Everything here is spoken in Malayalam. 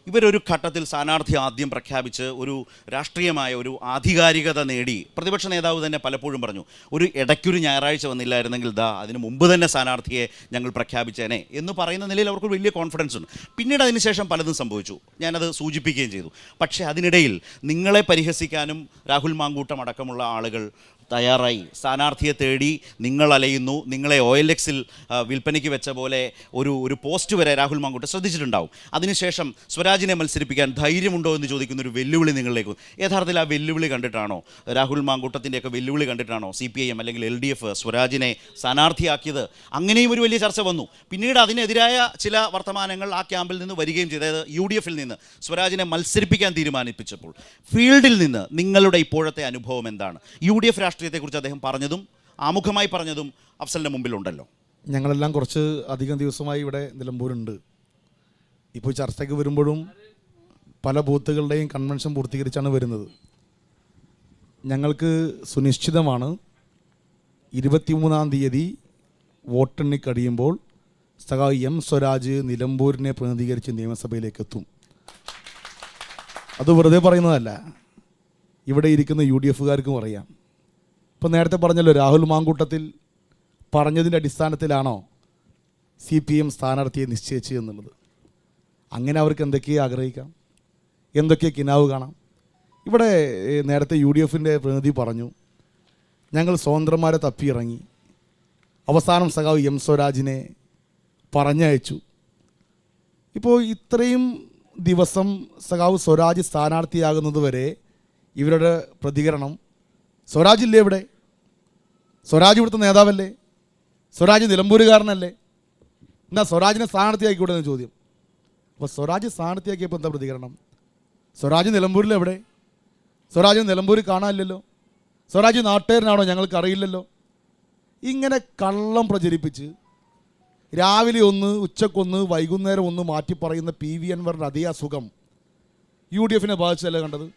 ഇവരൊരു ഘട്ടത്തിൽ സ്ഥാനാർത്ഥി ആദ്യം പ്രഖ്യാപിച്ച് ഒരു രാഷ്ട്രീയമായ ഒരു ആധികാരികത നേടി. പ്രതിപക്ഷ നേതാവ് തന്നെ പലപ്പോഴും പറഞ്ഞു, ഒരു ഇടയ്ക്കൊരു ഞായറാഴ്ച വന്നില്ലായിരുന്നെങ്കിൽ അതിന് മുമ്പ് തന്നെ സ്ഥാനാർത്ഥിയെ ഞങ്ങൾ പ്രഖ്യാപിച്ചേനെ എന്ന് പറയുന്ന നിലയിൽ അവർക്ക് വലിയ കോൺഫിഡൻസ് ഉണ്ട്. പിന്നീട് അതിനുശേഷം പലതും സംഭവിച്ചു, ഞാനത് സൂചിപ്പിക്കുകയും ചെയ്തു. പക്ഷേ അതിനിടയിൽ നിങ്ങളെ പരിഹസിക്കാനും രാഹുൽ മാങ്കൂട്ടം അടക്കമുള്ള ആളുകൾ തയ്യാറായി. സ്ഥാനാർത്ഥിയെ തേടി നിങ്ങൾ അലയുന്നു. നിങ്ങളെ OLX-ൽ വിൽപ്പനയ്ക്ക് വെച്ച പോലെ ഒരു പോസ്റ്റ് വരെ രാഹുൽ മാങ്കൂട്ടം ശ്രദ്ധിച്ചിട്ടുണ്ടാവും. അതിനുശേഷം സ്വരാജിനെ മത്സരിപ്പിക്കാൻ ധൈര്യമുണ്ടോ എന്ന് ചോദിക്കുന്നൊരു വെല്ലുവിളി നിങ്ങളിലേക്ക്. യഥാർത്ഥത്തിൽ ആ വെല്ലുവിളി കണ്ടിട്ടാണോ, രാഹുൽ മാങ്കൂട്ടത്തിൻ്റെയൊക്കെ വെല്ലുവിളി കണ്ടിട്ടാണോ CPIM അല്ലെങ്കിൽ LDF സ്വരാജിനെ സ്ഥാനാർത്ഥിയാക്കിയത്? അങ്ങനെയും ഒരു വലിയ ചർച്ച വന്നു. പിന്നീട് അതിനെതിരായ ചില വർത്തമാനങ്ങൾ ആ ക്യാമ്പിൽ നിന്ന് വരികയും ചെയ്തു. അതായത് UDF-ൽ നിന്ന് സ്വരാജിനെ മത്സരിപ്പിക്കാൻ തീരുമാനിപ്പിച്ചപ്പോൾ ഫീൽഡിൽ നിന്ന് നിങ്ങളുടെ ഇപ്പോഴത്തെ അനുഭവം എന്താണ്? UDF രാഷ്ട്രീയത്തെക്കുറിച്ച് അദ്ദേഹം പറഞ്ഞതും ആമുഖമായി പറഞ്ഞതും അഫ്സലിൻ്റെ മുമ്പിലുണ്ടല്ലോ. ഞങ്ങളെല്ലാം കുറച്ച് അധികം ദിവസമായി ഇവിടെ നിലമ്പൂരുണ്ട്. ഇപ്പോൾ ചർച്ചയ്ക്ക് വരുമ്പോഴും പല ബൂത്തുകളുടെയും കൺവെൻഷൻ പൂർത്തീകരിച്ചാണ് വരുന്നത്. ഞങ്ങൾക്ക് സുനിശ്ചിതമാണ് 23-ാം തീയതി വോട്ടെണ്ണി കഴിയുമ്പോൾ സഖാവ് M സ്വരാജ് നിലമ്പൂരിനെ പ്രതിനിധീകരിച്ച് നിയമസഭയിലേക്ക് എത്തും. അത് വെറുതെ പറയുന്നതല്ല, ഇവിടെ ഇരിക്കുന്ന UDF-കാർക്കും അറിയാം. ഇപ്പോൾ നേരത്തെ പറഞ്ഞല്ലോ, രാഹുൽ മാങ്കൂട്ടത്തിൽ പറഞ്ഞതിൻ്റെ അടിസ്ഥാനത്തിലാണോ CPM സ്ഥാനാർത്ഥിയെ നിശ്ചയിച്ചത് എന്നുള്ളത്. അങ്ങനെ അവർക്ക് എന്തൊക്കെയോ ആഗ്രഹിക്കാം, എന്തൊക്കെ കിനാവ് കാണാം. ഇവിടെ നേരത്തെ UDF-ൻ്റെ പ്രതിനിധി പറഞ്ഞു, ഞങ്ങൾ സ്വതന്ത്രന്മാരെ തപ്പിയിറങ്ങി, അവസാനം സഖാവ് M സ്വരാജിനെ പറഞ്ഞയച്ചു. ഇപ്പോൾ ഇത്രയും ദിവസം സഖാവ് സ്വരാജ് സ്ഥാനാർത്ഥിയാകുന്നത് വരെ ഇവരുടെ പ്രതികരണം, സ്വരാജില്ലേ ഇവിടെ, സ്വരാജ് ഇവിടുത്തെ നേതാവല്ലേ, സ്വരാജ് നിലമ്പൂരുകാരനല്ലേ, എന്നാ സ്വരാജിനെ സ്ഥാനാർത്ഥിയാക്കിക്കൂടെ എന്ന് ചോദ്യം. അപ്പോൾ സ്വരാജ് സ്ഥാനാർത്ഥിയാക്കിയപ്പോൾ എന്താ പ്രതികരണം? സ്വരാജ് നിലമ്പൂരിലെവിടെ? സ്വരാജ് നിലമ്പൂർ കാണാനില്ലല്ലോ, സ്വരാജ് നാട്ടുകാരനാണോ, ഞങ്ങൾക്കറിയില്ലല്ലോ. ഇങ്ങനെ കള്ളം പ്രചരിപ്പിച്ച് രാവിലെ ഒന്ന്, ഉച്ചക്കൊന്ന്, വൈകുന്നേരം ഒന്ന് മാറ്റി പറയുന്ന PV അൻവറിൻ്റെ അതേ അസുഖം UDF-നെ ബാധിച്ചല്ലേ കണ്ടത്?